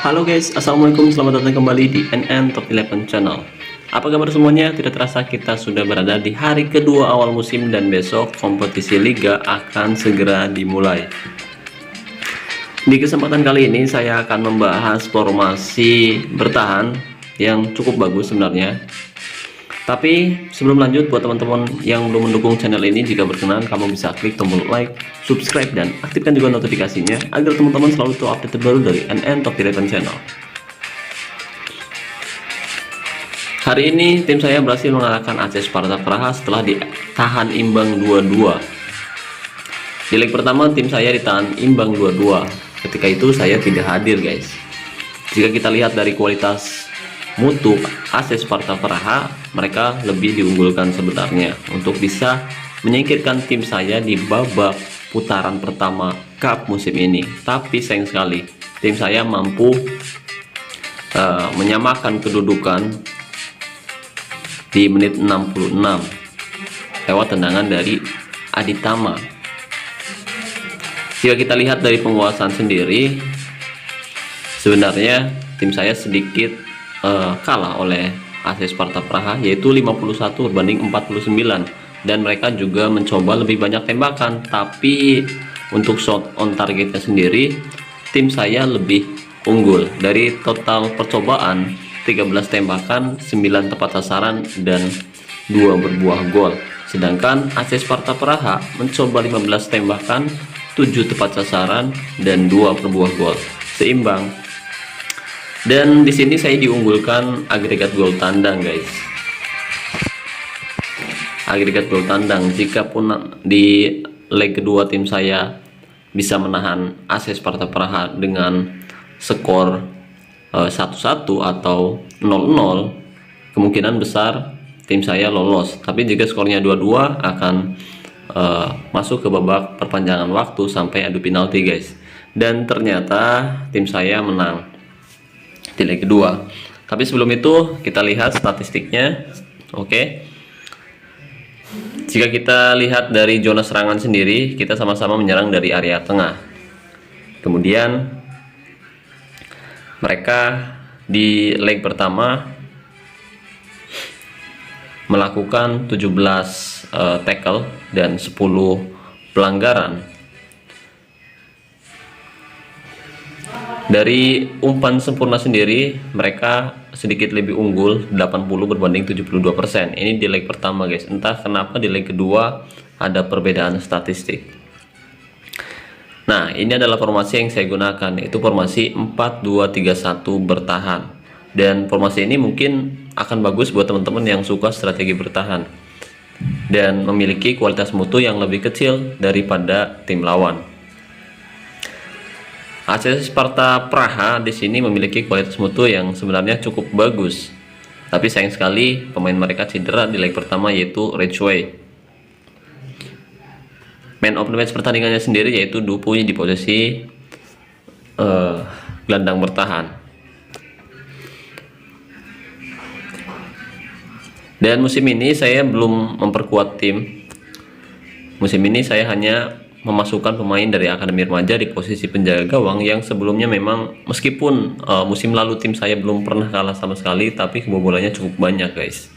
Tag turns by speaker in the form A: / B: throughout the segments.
A: Halo guys, assalamualaikum, selamat datang kembali di NN Top 11 Channel. Apa kabar semuanya? Tidak terasa kita sudah berada di hari kedua awal musim dan besok kompetisi liga akan segera dimulai. Di kesempatan kali ini saya akan membahas formasi bertahan yang cukup bagus sebenarnya. Tapi sebelum lanjut, buat teman-teman yang belum mendukung channel ini, jika berkenan kamu bisa klik tombol like, subscribe, dan aktifkan juga notifikasinya agar teman-teman selalu tahu update terbaru dari NN Top 11 Channel. Hari ini tim saya berhasil mengalahkan AC Sparta Praha setelah ditahan imbang 2-2. Di leg pertama tim saya ditahan imbang 2-2. Ketika itu saya tidak hadir guys. Jika kita lihat dari kualitas mutu AC Sparta Praha, mereka lebih diunggulkan sebenarnya untuk bisa menyingkirkan tim saya di babak putaran pertama Cup musim ini. Tapi sayang sekali tim saya mampu menyamakan kedudukan di menit 66 lewat tendangan dari Aditama. Jika kita lihat dari penguasaan sendiri, sebenarnya tim saya sedikit kalah oleh AC Sparta Praha, yaitu 51 berbanding 49, dan mereka juga mencoba lebih banyak tembakan, tapi untuk shot on targetnya sendiri tim saya lebih unggul. Dari total percobaan 13 tembakan, 9 tepat sasaran dan 2 berbuah gol, sedangkan AC Sparta Praha mencoba 15 tembakan, 7 tepat sasaran dan 2 berbuah gol, seimbang. Dan di sini saya diunggulkan agregat gol tandang guys. Agregat gol tandang, jika pun di leg kedua tim saya bisa menahan AC Sparta Praha dengan skor 1-1 atau 0-0, kemungkinan besar tim saya lolos. Tapi jika skornya 2-2 akan masuk ke babak perpanjangan waktu sampai adu penalti guys. Dan ternyata tim saya menang di leg kedua. Tapi sebelum itu kita lihat statistiknya. Oke. Jika kita lihat dari zona serangan sendiri, kita sama-sama menyerang dari area tengah. Kemudian mereka di leg pertama melakukan 17 tackle dan 10 pelanggaran. Dari umpan sempurna sendiri mereka sedikit lebih unggul, 80 berbanding 72%. Ini di leg pertama guys. Entah kenapa di leg kedua ada perbedaan statistik. Nah, ini adalah formasi yang saya gunakan, yaitu formasi 4-2-3-1 bertahan. Dan formasi ini mungkin akan bagus buat teman-teman yang suka strategi bertahan dan memiliki kualitas mutu yang lebih kecil daripada tim lawan. AC Sparta Praha di sini memiliki kualitas mutu yang sebenarnya cukup bagus, tapi sayang sekali pemain mereka cedera di leg pertama, yaitu Ridgeway. Man of the match pertandingannya sendiri yaitu Dupuy di posisi gelandang bertahan. Dan musim ini saya belum memperkuat tim. Musim ini saya hanya memasukkan pemain dari akademi remaja di posisi penjaga gawang yang sebelumnya memang meskipun musim lalu tim saya belum pernah kalah sama sekali, tapi kebobolannya cukup banyak guys.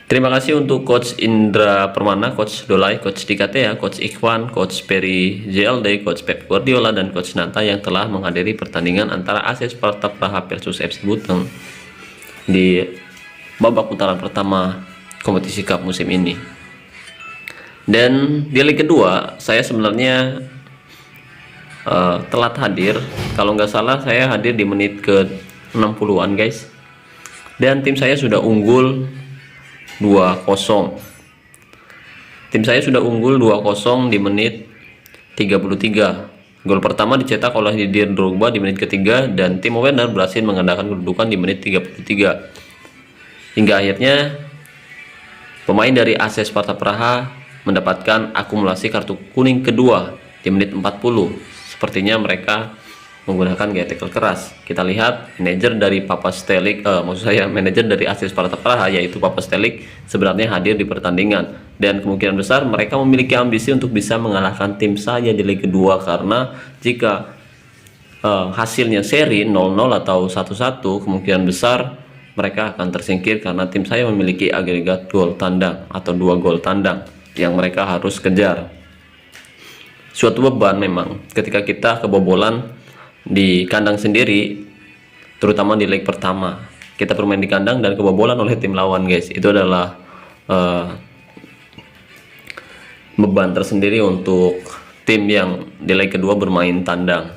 A: Terima kasih untuk Coach Indra Permana, Coach Dolai, Coach Dikatea, Coach Ikhwan, Coach Perry JLD, Coach Pep Guardiola, dan Coach Nata yang telah menghadiri pertandingan antara AC Sparta Praha versus FC Buton di babak putaran pertama kompetisi Cup musim ini. Dan di leg kedua saya sebenarnya telat hadir. Kalau nggak salah saya hadir di menit ke 60-an guys. Dan tim saya sudah unggul 2-0. Tim saya sudah unggul 2-0 di menit 33. Gol pertama dicetak oleh Didier Drogba di menit ketiga, dan Timo Werner berhasil mengandalkan kedudukan di menit 33. Hingga akhirnya pemain dari AC Sparta Praha mendapatkan akumulasi kartu kuning kedua di menit 40. Sepertinya mereka menggunakan gaya tackle keras. Kita lihat manajer dari manajer dari AC Sparta Praha, yaitu Papa Stelik, sebenarnya hadir di pertandingan, dan kemungkinan besar mereka memiliki ambisi untuk bisa mengalahkan tim saya di leg kedua, karena jika hasilnya seri 0-0 atau 1-1, kemungkinan besar mereka akan tersingkir karena tim saya memiliki agregat gol tandang atau 2 gol tandang yang mereka harus kejar. Suatu beban memang ketika kita kebobolan di kandang sendiri, terutama di leg pertama. Kita bermain di kandang dan kebobolan oleh tim lawan, guys. Itu adalah beban tersendiri untuk tim yang di leg kedua bermain tandang.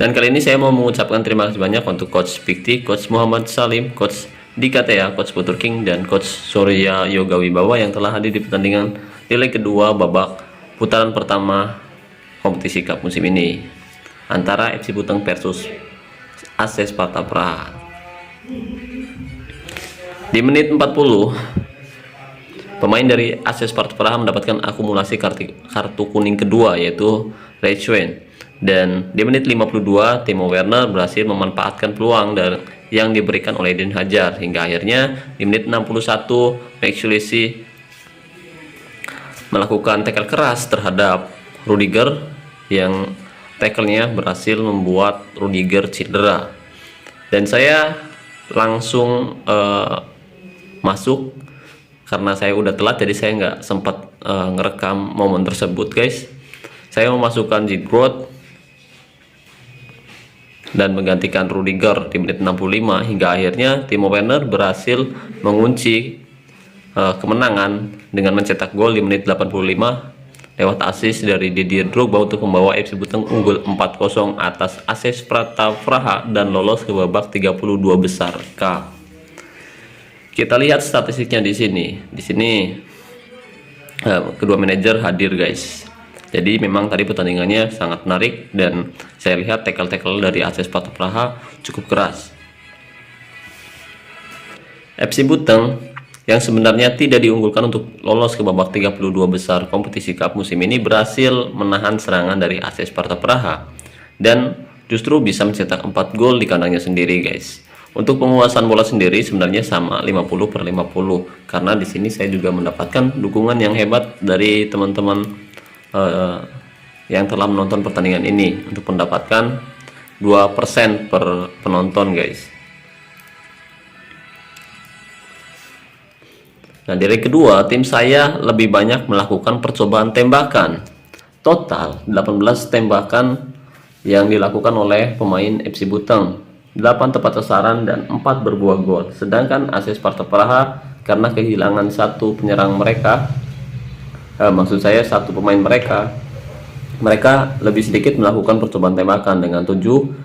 A: Dan kali ini saya mau mengucapkan terima kasih banyak untuk Coach Pikti, Coach Muhammad Salim, Coach Dika Tea, Coach Putur King, dan Coach Surya Yoga Wibawa yang telah hadir di pertandingan di leg kedua babak putaran pertama kompetisi Cup musim ini antara FC Buteng versus AC Sparta Praha. Di menit 40, pemain dari AC Sparta Praha mendapatkan akumulasi kartu kuning kedua, yaitu Reichwen. Dan di menit 52, Timo Werner berhasil memanfaatkan peluang yang diberikan oleh Eden Hajar, hingga akhirnya di menit 61 Max Sulisi melakukan tackle keras terhadap Rudiger, yang tackle-nya berhasil membuat Rudiger cedera. Dan saya langsung masuk karena saya udah telat, jadi saya nggak sempat ngerekam momen tersebut, guys. Saya memasukkan Zigrod dan menggantikan Rudiger di menit 65, hingga akhirnya Timo Werner berhasil mengunci kemenangan dengan mencetak gol di menit 85 lewat assist dari Didier Drogba untuk membawa FC Buteng unggul 4-0 atas AC Sparta Praha dan lolos ke babak 32 besar K. Kita lihat statistiknya di sini. Di sini kedua manajer hadir, guys. Jadi memang tadi pertandingannya sangat menarik dan saya lihat tackle-tackle dari AC Sparta Praha cukup keras. FC Buteng yang sebenarnya tidak diunggulkan untuk lolos ke babak 32 besar kompetisi Cup musim ini berhasil menahan serangan dari AC Sparta Praha dan justru bisa mencetak 4 gol di kandangnya sendiri, guys. Untuk penguasaan bola sendiri sebenarnya sama 50/50, karena di sini saya juga mendapatkan dukungan yang hebat dari teman-teman yang telah menonton pertandingan ini untuk mendapatkan 2% per penonton, guys. Nah, di leg kedua tim saya lebih banyak melakukan percobaan tembakan. Total 18 tembakan yang dilakukan oleh pemain FC Buteng, 8 tepat sasaran dan 4 berbuah gol. Sedangkan AC Sparta Praha karena kehilangan satu penyerang mereka, maksud saya satu pemain mereka lebih sedikit melakukan percobaan tembakan dengan 7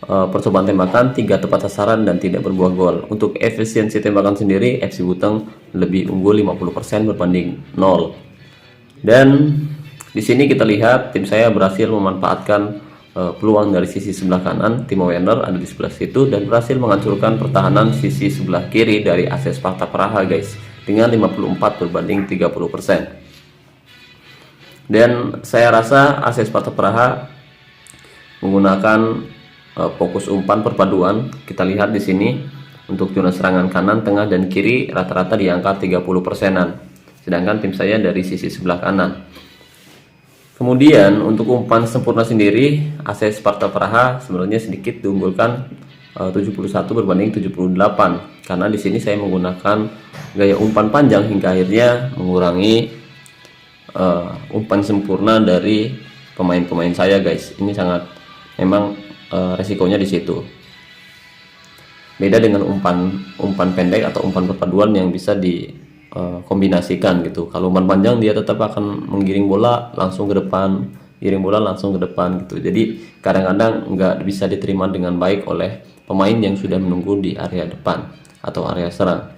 A: percobaan tembakan, 3 tepat sasaran dan tidak berbuah gol. Untuk efisiensi tembakan sendiri FC Buteng lebih unggul 50% berbanding 0. Dan di sini kita lihat tim saya berhasil memanfaatkan peluang dari sisi sebelah kanan. Timo Werner ada di sebelah situ dan berhasil menghancurkan pertahanan sisi sebelah kiri dari AC Sparta Praha, guys, dengan 54 berbanding 30%. Dan saya rasa AC Sparta Praha menggunakan fokus umpan perpaduan. Kita lihat di sini untuk zona serangan kanan, tengah dan kiri rata-rata di angka 30%-an. Sedangkan tim saya dari sisi sebelah kanan. Kemudian untuk umpan sempurna sendiri AC Sparta Praha sebenarnya sedikit diunggulkan 71 berbanding 78, karena di sini saya menggunakan gaya umpan panjang hingga akhirnya mengurangi umpan sempurna dari pemain-pemain saya, guys. Ini sangat memang resikonya di situ. Beda dengan umpan pendek atau umpan perpaduan yang bisa dikombinasikan gitu. Kalau umpan panjang dia tetap akan menggiring bola langsung ke depan, giring bola langsung ke depan gitu. Jadi kadang-kadang nggak bisa diterima dengan baik oleh pemain yang sudah menunggu di area depan atau area serang.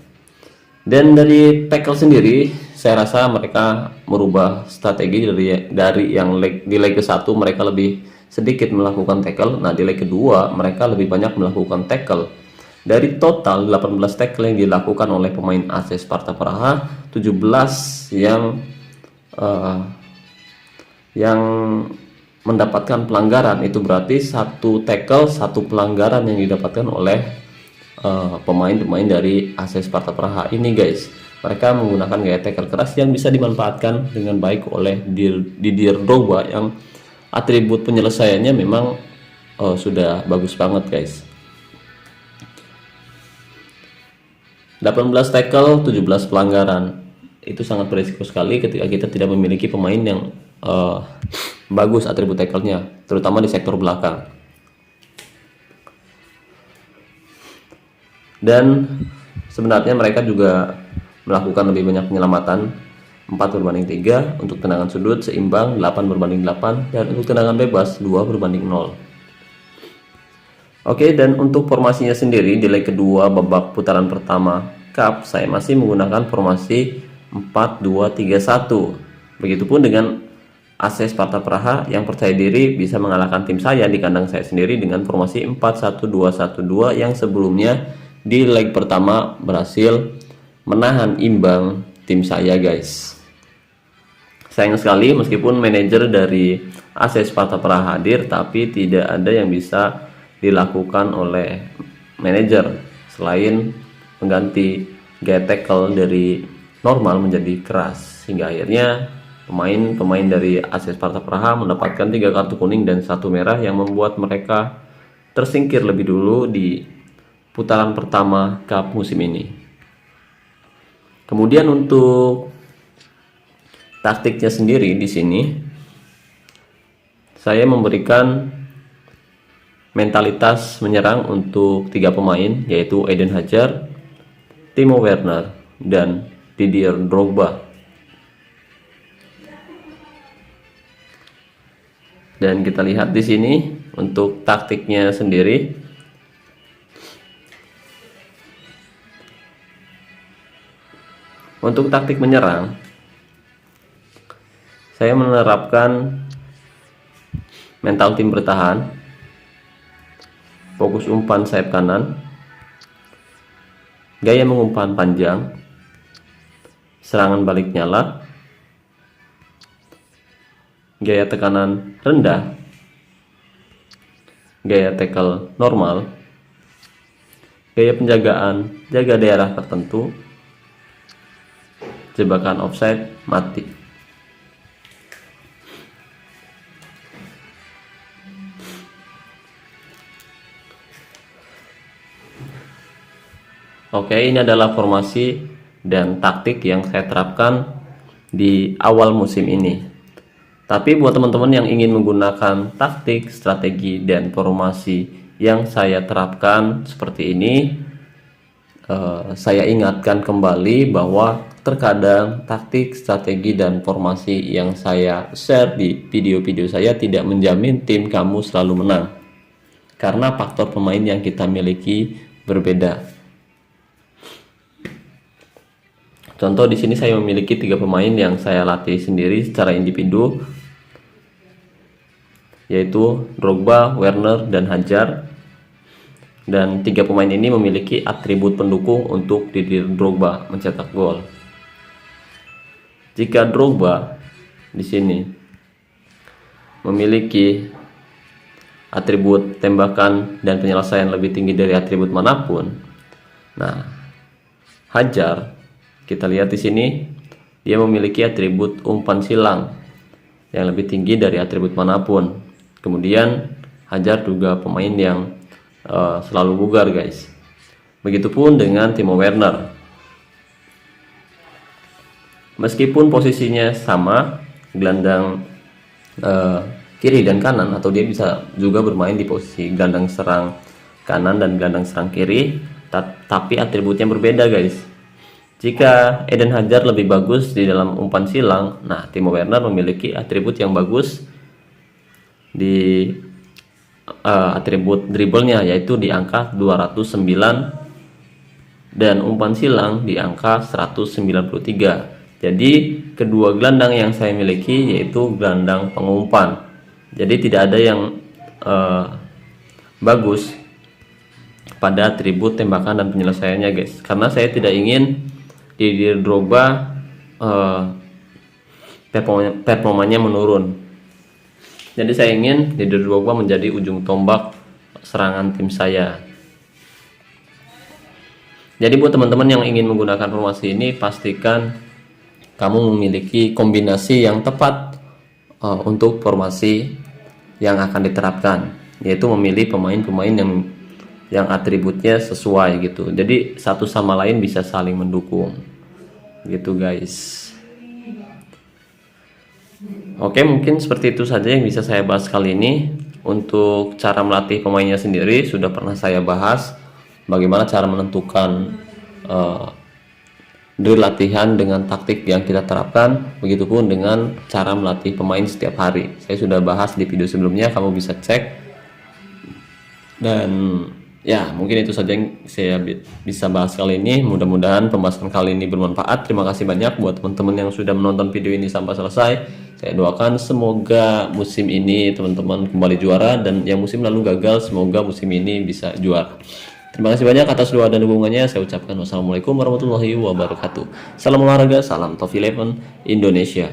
A: Dan dari tackle sendiri, saya rasa mereka merubah strategi dari yang di leg ke-1 mereka lebih sedikit melakukan tackle. Nah, di leg kedua mereka lebih banyak melakukan tackle. Dari total 18 tackle yang dilakukan oleh pemain AC Sparta Praha, 17 yang mendapatkan pelanggaran. Itu berarti 1 tackle, 1 pelanggaran yang didapatkan oleh pemain-pemain dari AC Sparta Praha ini, guys. Mereka menggunakan gaya tackle keras yang bisa dimanfaatkan dengan baik oleh Didier Drogba yang atribut penyelesaiannya memang sudah bagus banget guys. 18 tackle, 17 pelanggaran. Itu sangat berisiko sekali ketika kita tidak memiliki pemain yang bagus atribut tackle-nya, terutama di sektor belakang. Dan sebenarnya mereka juga melakukan lebih banyak penyelamatan, 4/3, untuk tendangan sudut seimbang 8/8, dan untuk tendangan bebas 2/0. Oke, dan untuk formasinya sendiri di leg kedua babak putaran pertama Cup, saya masih menggunakan formasi 4-2-3-1. Begitupun dengan AC Sparta Praha yang percaya diri bisa mengalahkan tim saya di kandang saya sendiri dengan formasi 4-1-2-1-2 yang sebelumnya di leg pertama berhasil menahan imbang tim saya guys. Sayang sekali meskipun manajer dari AC Sparta Praha hadir, tapi tidak ada yang bisa dilakukan oleh manajer selain mengganti gaya tackle dari normal menjadi keras, hingga akhirnya pemain dari AC Sparta Praha mendapatkan 3 kartu kuning dan 1 merah yang membuat mereka tersingkir lebih dulu di putaran pertama Cup musim ini. Kemudian untuk taktiknya sendiri di sini saya memberikan mentalitas menyerang untuk 3 pemain, yaitu Eden Hazard, Timo Werner, dan Didier Drogba. Dan kita lihat di sini untuk taktiknya sendiri. Untuk taktik menyerang, saya menerapkan mental tim bertahan, fokus umpan sayap kanan, gaya mengumpan panjang, serangan balik nyala, gaya tekanan rendah, gaya tackle normal, gaya penjagaan jaga daerah tertentu, jebakan offside mati. Oke, ini adalah formasi dan taktik yang saya terapkan di awal musim ini. Tapi buat teman-teman yang ingin menggunakan taktik, strategi, dan formasi yang saya terapkan seperti ini, saya ingatkan kembali bahwa terkadang taktik, strategi, dan formasi yang saya share di video-video saya tidak menjamin tim kamu selalu menang, karena faktor pemain yang kita miliki berbeda. Contoh di sini saya memiliki 3 pemain yang saya latih sendiri secara individu, yaitu Drogba, Werner, dan Hazard. Dan 3 pemain ini memiliki atribut pendukung untuk Didier Drogba mencetak gol. Jika Drogba di sini memiliki atribut tembakan dan penyelesaian lebih tinggi dari atribut manapun, nah Hazard, kita lihat di sini dia memiliki atribut umpan silang yang lebih tinggi dari atribut manapun. Kemudian Hazard juga pemain yang selalu bugar guys. Begitupun dengan Timo Werner. Meskipun posisinya sama, gelandang kiri dan kanan, atau dia bisa juga bermain di posisi gelandang serang kanan dan gelandang serang kiri, tapi atributnya berbeda guys. Jika Eden Hazard lebih bagus di dalam umpan silang, nah Timo Werner memiliki atribut yang bagus di atribut dribblenya, yaitu di angka 209, dan umpan silang di angka 193. Jadi kedua gelandang yang saya miliki yaitu gelandang pengumpan. Jadi tidak ada yang bagus pada atribut tembakan dan penyelesaiannya guys, karena saya tidak ingin Didier Drogba performanya menurun. Jadi saya ingin Didier Drogba menjadi ujung tombak serangan tim saya. Jadi buat teman-teman yang ingin menggunakan formasi ini, pastikan kamu memiliki kombinasi yang tepat untuk formasi yang akan diterapkan, yaitu memilih pemain-pemain yang atributnya sesuai gitu. Jadi satu sama lain bisa saling mendukung gitu guys. Oke, mungkin seperti itu saja yang bisa saya bahas kali ini. Untuk cara melatih pemainnya sendiri sudah pernah saya bahas, bagaimana cara menentukan drill latihan dengan taktik yang kita terapkan, begitupun dengan cara melatih pemain setiap hari. Saya sudah bahas di video sebelumnya, kamu bisa cek. Dan ya, mungkin itu saja yang saya bisa bahas kali ini. Mudah-mudahan pembahasan kali ini bermanfaat. Terima kasih banyak buat teman-teman yang sudah menonton video ini sampai selesai. Saya doakan semoga musim ini teman-teman kembali juara, dan yang musim lalu gagal semoga musim ini bisa juara. Terima kasih banyak atas doa dan dukungannya. Saya ucapkan wassalamualaikum warahmatullahi wabarakatuh. Salam olahraga, salam Top 11 Indonesia.